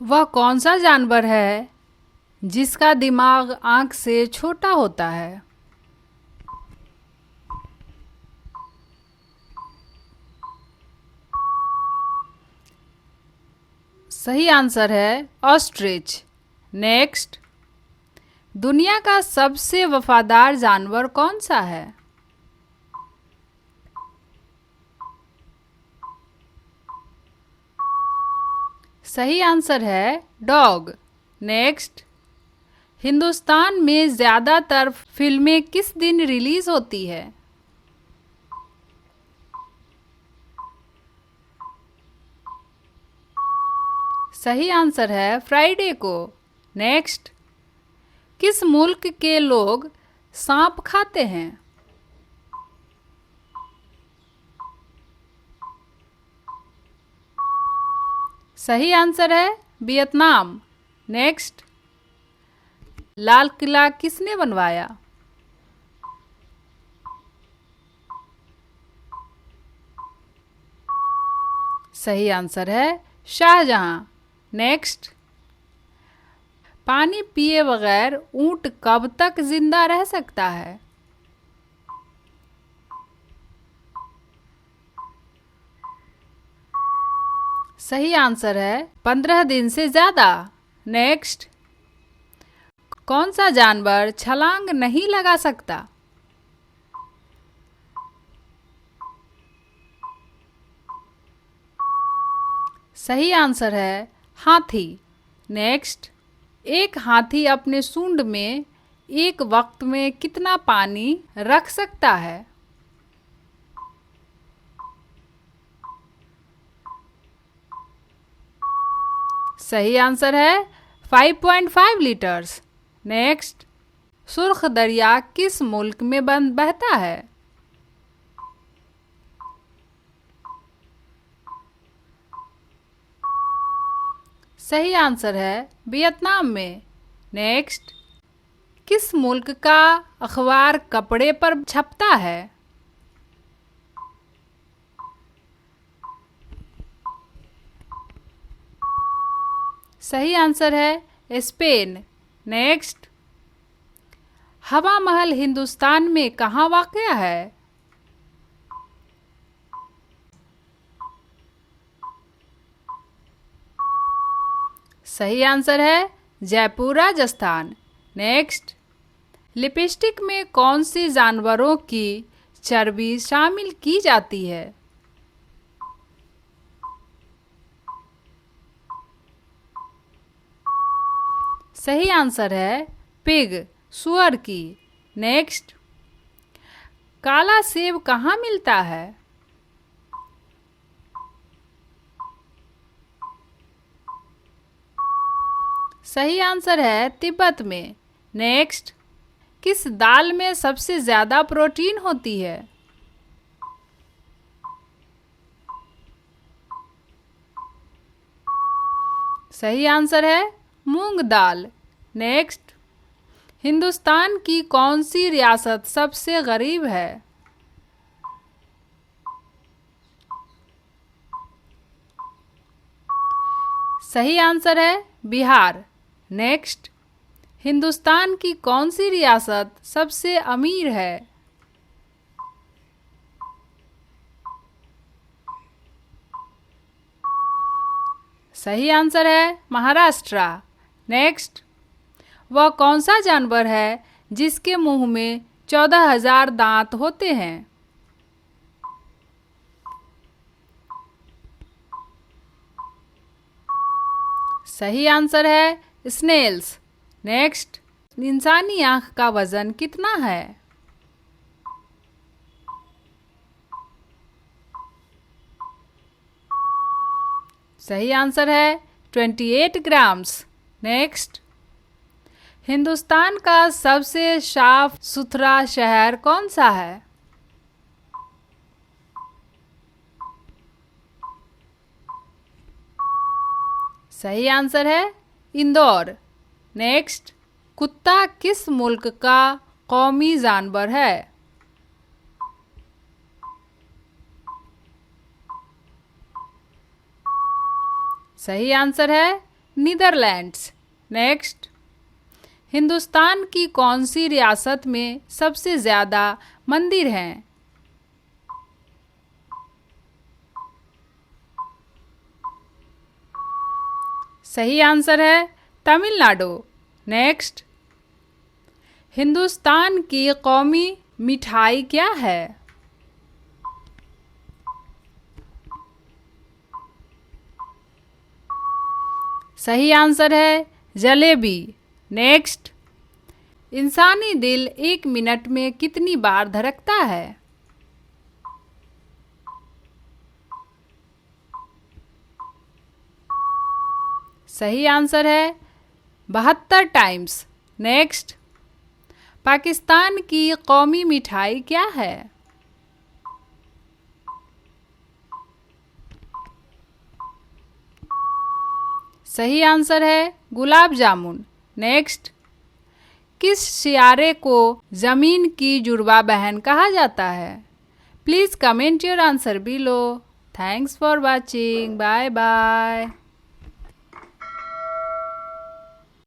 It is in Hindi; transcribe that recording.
वह कौन सा जानवर है जिसका दिमाग आँख से छोटा होता है? सही आंसर है ऑस्ट्रिच। नेक्स्ट, दुनिया का सबसे वफादार जानवर कौन सा है? सही आंसर है डॉग। नेक्स्ट, हिंदुस्तान में ज़्यादातर फिल्में किस दिन रिलीज होती है? सही आंसर है फ्राइडे को। नेक्स्ट, किस मुल्क के लोग सांप खाते हैं? सही आंसर है वियतनाम। नेक्स्ट, लाल किला किसने बनवाया? सही आंसर है शाहजहां। नेक्स्ट, पानी पिए बगैर ऊंट कब तक जिंदा रह सकता है? सही आंसर है 15 दिन से ज़्यादा। नेक्स्ट, कौन सा जानवर छलांग नहीं लगा सकता? सही आंसर है हाथी। नेक्स्ट, एक हाथी अपने सूंड में एक वक्त में कितना पानी रख सकता है? सही आंसर है 5.5 लीटर्स। नेक्स्ट, सुर्ख दरिया किस मुल्क में बहता है? सही आंसर है वियतनाम में। नेक्स्ट, किस मुल्क का अखबार कपड़े पर छपता है? सही आंसर है स्पेन। नेक्स्ट, हवा महल हिंदुस्तान में कहाँ वाक़या है? सही आंसर है जयपुर राजस्थान। नेक्स्ट, लिपस्टिक में कौन सी जानवरों की चर्बी शामिल की जाती है? सही आंसर है पिग, सुअर की। नेक्स्ट, काला सेब कहाँ मिलता है? सही आंसर है तिब्बत में। नेक्स्ट, किस दाल में सबसे ज़्यादा प्रोटीन होती है? सही आंसर है मूंग दाल। नेक्स्ट, हिंदुस्तान की कौन सी रियासत सबसे गरीब है? सही आंसर है बिहार। नेक्स्ट, हिंदुस्तान की कौन सी रियासत सबसे अमीर है? सही आंसर है महाराष्ट्र। नेक्स्ट, वह कौन सा जानवर है जिसके मुंह में 14,000 दांत होते हैं? सही आंसर है स्नेल्स। नेक्स्ट, इंसानी आंख का वजन कितना है? सही आंसर है 28 ग्राम्स। नेक्स्ट, हिंदुस्तान का सबसे साफ सुथरा शहर कौन सा है? सही आंसर है इंदौर। नेक्स्ट, कुत्ता किस मुल्क का कौमी जानवर है? सही आंसर है नीदरलैंड्स। नेक्स्ट, हिंदुस्तान की कौन सी रियासत में सबसे ज़्यादा मंदिर हैं? सही आंसर है तमिलनाडु। नेक्स्ट, हिंदुस्तान की कौमी मिठाई क्या है? सही आंसर है जलेबी। नेक्स्ट, इंसानी दिल 1 मिनट में कितनी बार धड़कता है? सही आंसर है 72 टाइम्स। नेक्स्ट, पाकिस्तान की कौमी मिठाई क्या है? सही आंसर है गुलाब जामुन। नेक्स्ट, किस सियारे को ज़मीन की जुड़वा बहन कहा जाता है? Please comment your answer below. Thanks for watching. Bye bye.